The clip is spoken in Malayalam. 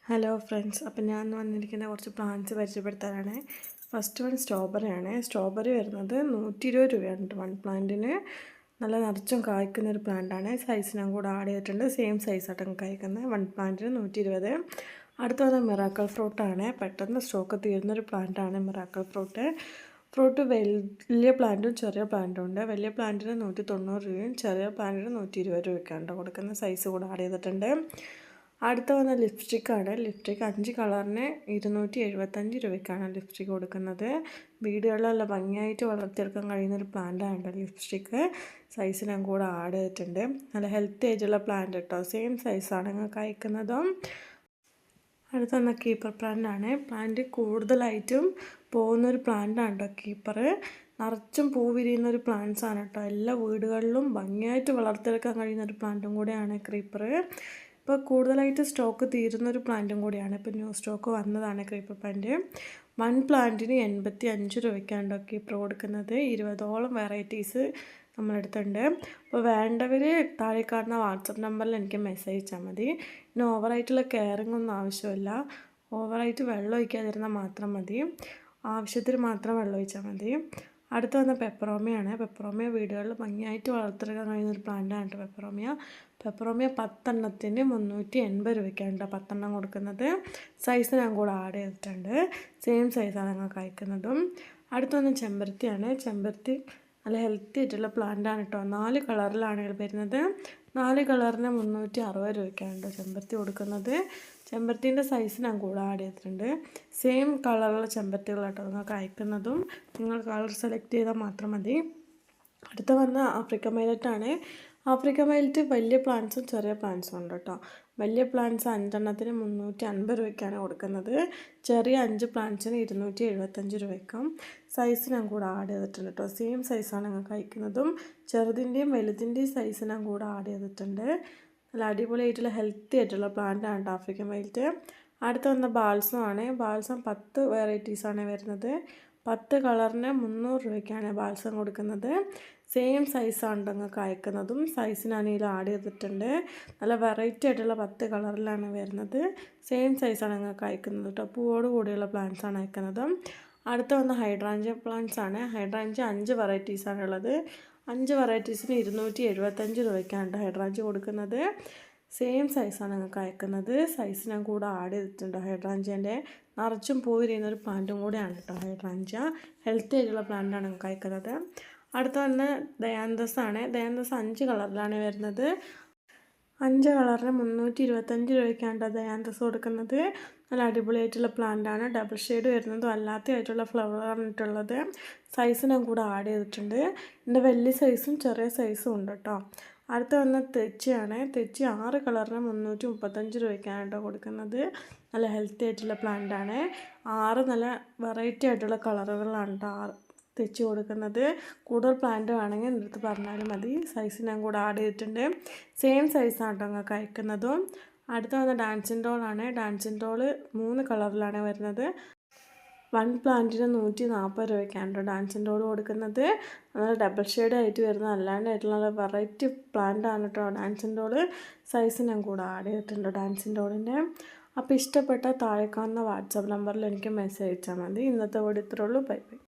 ഹലോ ഫ്രണ്ട്സ്, അപ്പം ഞാൻ വന്നിരിക്കുന്ന കുറച്ച് പ്ലാന്റ്സ് പരിചയപ്പെടുത്താനാണ്. ഫസ്റ്റ് വൺ സ്ട്രോബെറി ആണ്. സ്ട്രോബെറി വരുന്നത് 120 രൂപയാണ് വൺ പ്ലാന്റിന്. നല്ല നിറച്ചും കായ്ക്കുന്ന ഒരു പ്ലാന്റാണ്. സൈസിനും കൂടെ ആഡ് ചെയ്തിട്ടുണ്ട്. സെയിം സൈസായിട്ടും കായ്ക്കുന്നത്. വൺ പ്ലാന്റിന് 120. അടുത്ത വന്ന മിറാക്കിൾ ഫ്രൂട്ടാണ്. പെട്ടെന്ന് സ്റ്റോക്ക് തീരുന്നൊരു പ്ലാന്റാണ് മിറാക്കിൾ ഫ്രൂട്ട് വലിയ പ്ലാന്റും ചെറിയ പ്ലാന്റും ഉണ്ട്. വലിയ പ്ലാന്റിന് 190 രൂപയും ചെറിയ പ്ലാന്റിന് 120 രൂപയ്ക്കാണ് കൊടുക്കുന്ന. സൈസ് കൂടെ ആഡ് ചെയ്തിട്ടുണ്ട്. അടുത്ത വന്ന ലിപ്സ്റ്റിക്കാണ്. ലിപ്സ്റ്റിക്ക് 5 കളറിന് 275 രൂപയ്ക്കാണ് ലിപ്സ്റ്റിക്ക് കൊടുക്കുന്നത്. വീടുകളിലെല്ലാം ഭംഗിയായിട്ട് വളർത്തിയെടുക്കാൻ കഴിയുന്നൊരു പ്ലാന്റാണ് ലിപ്സ്റ്റിക്ക്. സൈസിനും കൂടെ ആഡ് ചെയ്തിട്ടുണ്ട്. നല്ല ഹെൽത്തി ആയിട്ടുള്ള പ്ലാന്റ് കേട്ടോ. സെയിം സൈസാണ് നിങ്ങൾക്ക് അയക്കുന്നതും. അടുത്ത വന്ന കീപ്പർ പ്ലാന്റാണ്. പ്ലാന്റ് കൂടുതലായിട്ടും പോകുന്നൊരു പ്ലാന്റാണ് കേട്ടോ കീപ്പർ. നിറച്ചും പൂ വിരിയുന്നൊരു പ്ലാന്റ്സാണ് കേട്ടോ. എല്ലാ വീടുകളിലും ഭംഗിയായിട്ട് വളർത്തിയെടുക്കാൻ കഴിയുന്നൊരു പ്ലാന്റും കൂടെയാണ് ക്രീപ്പർ. ഇപ്പോൾ കൂടുതലായിട്ട് സ്റ്റോക്ക് തീരുന്നൊരു പ്ലാന്റും കൂടിയാണ്. ഇപ്പോൾ ന്യൂ സ്റ്റോക്ക് വന്നതാണ് ക്രീപ്പർ പ്ലാന്റ്. വൺ പ്ലാന്റിന് 85 രൂപയ്ക്കാണ് കീപ്പർ കൊടുക്കുന്നത്. 20ഓളം വെറൈറ്റീസ് നമ്മളെടുത്തുണ്ട്. അപ്പോൾ വേണ്ടവർ താഴെ കാണുന്ന വാട്സപ്പ് നമ്പറിൽ എനിക്ക് മെസ്സേജ് അയച്ചാൽ മതി. പിന്നെ ഓവറായിട്ടുള്ള കെയറിംഗ് ഒന്നും ആവശ്യമില്ല. ഓവറായിട്ട് വെള്ളം ഒഴിക്കാതിരുന്നാൽ മാത്രം മതി. ആവശ്യത്തിന് മാത്രം വെള്ളം ഒഴിച്ചാൽ മതി. അടുത്ത് വന്ന പെപ്പറോമിയാണ്. പെപ്പറോമിയ വീടുകളിൽ ഭംഗിയായിട്ട് വളർത്തിയെടുക്കാൻ കഴിയുന്നൊരു പ്ലാന്റാണ് പെപ്പറോമിയ 10 എണ്ണത്തിന് 380 രൂപയ്ക്കാണ് 10 എണ്ണം കൊടുക്കുന്നത്. സൈസ് ഞാൻ കൂടെ ആഡ് ചെയ്തിട്ടുണ്ട്. സെയിം സൈസാണ് ഞങ്ങൾക്ക് അയക്കുന്നതും. അടുത്ത് വന്ന ചെമ്പരത്തിയാണ്. ചെമ്പരത്തി നല്ല ഹെൽത്തി ആയിട്ടുള്ള പ്ലാന്റാണ് കേട്ടോ. 4 കളറിലാണ് വരുന്നത്. 4 കളറിന് 360 രൂപയ്ക്കാണ് ചെമ്പരത്തി കൊടുക്കുന്നത്. ചെമ്പരത്തിൻ്റെ സൈസ് ഞാൻ കൂടെ ആഡ് ചെയ്തിട്ടുണ്ട്. സെയിം കളറുള്ള ചെമ്പരത്തികളാട്ടോ നിങ്ങൾക്ക് അയക്കുന്നതും. നിങ്ങൾ കളർ സെലക്ട് ചെയ്താൽ മാത്രം മതി. അടുത്ത വന്ന ആഫ്രിക്കൻ വയലറ്റാണ്. ആഫ്രിക്കൻ വയലറ്റ് വലിയ പ്ലാന്റ്സും ചെറിയ പ്ലാന്റ്സും ഉണ്ട് കേട്ടോ. വലിയ പ്ലാന്റ്സ് 5 എണ്ണത്തിന് 350 രൂപയ്ക്കാണ് കൊടുക്കുന്നത്. ചെറിയ 5 പ്ലാന്റ്സിന് 275 രൂപയ്ക്കും. സൈസ് ഞാൻ കൂടെ ആഡ് ചെയ്തിട്ടുണ്ട് കേട്ടോ. സെയിം സൈസാണ് നിങ്ങൾക്ക് അയക്കുന്നതും. ചെറുതിൻ്റെയും വലുതിൻ്റെയും സൈസ് ഞാൻ കൂടെ ആഡ് ചെയ്തിട്ടുണ്ട്. നല്ല അടിപൊളിയായിട്ടുള്ള ഹെൽത്തി ആയിട്ടുള്ള പ്ലാന്റാണ് കേട്ടോ ആഫ്രിക്കൻ വയലറ്റ്. അടുത്ത് വന്ന ബാൽസമാണ്. ബാൽസം 10 വെറൈറ്റീസാണ് വരുന്നത്. 10 കളറിന് 300 രൂപയ്ക്കാണ് ബാൽസം കൊടുക്കുന്നത്. സെയിം സൈസാണ് നിങ്ങൾക്ക് അയക്കുന്നതും. സൈസ് ഞാനിതിൽ ആഡ് ചെയ്തിട്ടുണ്ട്. നല്ല വെറൈറ്റി ആയിട്ടുള്ള 10 കളറിലാണ് വരുന്നത്. സെയിം സൈസാണ് നിങ്ങൾക്ക് അയക്കുന്നത് കേട്ടോ. പൂവോട് കൂടിയുള്ള പ്ലാന്റ്സാണ് അയക്കുന്നത്. അടുത്ത വന്ന ഹൈഡ്രാഞ്ച പ്ലാന്റ്സ് ആണ്. ഹൈഡ്രാഞ്ച 5 വെറൈറ്റീസാണ് ഉള്ളത്. 5 വെറൈറ്റീസിന് 275 രൂപയ്ക്കാണ് ഹൈഡ്രാഞ്ച കൊടുക്കുന്നത്. സെയിം സൈസാണ് നിങ്ങൾക്ക് അയക്കുന്നത്. സൈസ് ഞാൻ കൂടെ ആഡ് ചെയ്തിട്ടുണ്ട്. ഹൈഡ്രാഞ്ചേൻ്റെ നിറച്ചും പൂ വിരിയുന്നൊരു പ്ലാന്റും കൂടെയാണ് കേട്ടോ ഹൈഡ്രാഞ്ച. ഹെൽത്തി ആയിട്ടുള്ള പ്ലാന്റാണ് നിങ്ങൾക്ക് അയക്കുന്നത്. അടുത്ത വന്ന് ദയാന്തസ് ആണ്. ദയാന്തസ് 5 കളറിലാണ് വരുന്നത്. 5 കളറിന് 325 രൂപയ്ക്കാണ് ദയാന്തസ് കൊടുക്കുന്നത്. നല്ല അടിപൊളിയായിട്ടുള്ള പ്ലാന്റാണ്. ഡബിൾ ഷെയ്ഡ് വരുന്നതും അല്ലാത്തതായിട്ടുള്ള ഫ്ലവറാണിട്ടുള്ളത്. സൈസ് ഞാൻ കൂടെ ആഡ് ചെയ്തിട്ടുണ്ട്. ഇതിൻ്റെ വലിയ സൈസും ചെറിയ സൈസും ഉണ്ട് കേട്ടോ. അടുത്ത വന്ന തെച്ചിയാണ്. തെച്ചി 6 കളറിന് 335 രൂപയ്ക്കാണ് കേട്ടോ കൊടുക്കുന്നത്. നല്ല ഹെൽത്തി ആയിട്ടുള്ള പ്ലാന്റാണ്. 6 നല്ല വെറൈറ്റി ആയിട്ടുള്ള കളറുകളാണ് കേട്ടോ തെച്ചി കൊടുക്കുന്നത്. കൂടുതൽ പ്ലാന്റ് വേണമെങ്കിൽ എൻ്റെ അടുത്ത് പറഞ്ഞാലും മതി. സൈസ് ഞാൻ കൂടെ ആഡ് ചെയ്തിട്ടുണ്ട്. സെയിം സൈസാണ് കേട്ടോ നിങ്ങൾക്ക് അയക്കുന്നതും. അടുത്ത വന്ന ഡാൻസിൻ ഡോളാണ്. ഡാൻസിൻ ഡോള് 3 കളറിലാണ് വരുന്നത്. വൺ പ്ലാന്റിന് 140 രൂപയ്ക്കാണ് ഡാൻസിൻ ഡോൾ കൊടുക്കുന്നത്. നല്ല ഡബിൾ ഷെയ്ഡ് ആയിട്ട് വരുന്ന അല്ലാണ്ടായിട്ടുള്ള നല്ല വെറൈറ്റി പ്ലാന്റാണ് കേട്ടോ ഡാൻസിൻ ഡോൾ. സൈസ് ഞാൻ കൂടെ ആഡ് ചെയ്തിട്ടുണ്ട് ഡാൻസിൻ ഡോളിൻ്റെ. അപ്പോൾ ഇഷ്ടപ്പെട്ട താഴെ കാണുന്ന വാട്സാപ്പ് നമ്പറിൽ എനിക്ക് മെസ്സേജ് അയച്ചാൽ മതി. ഇന്നത്തെ വീഡിയോ ഇത്രയേ ഉള്ളൂ. Bye bye.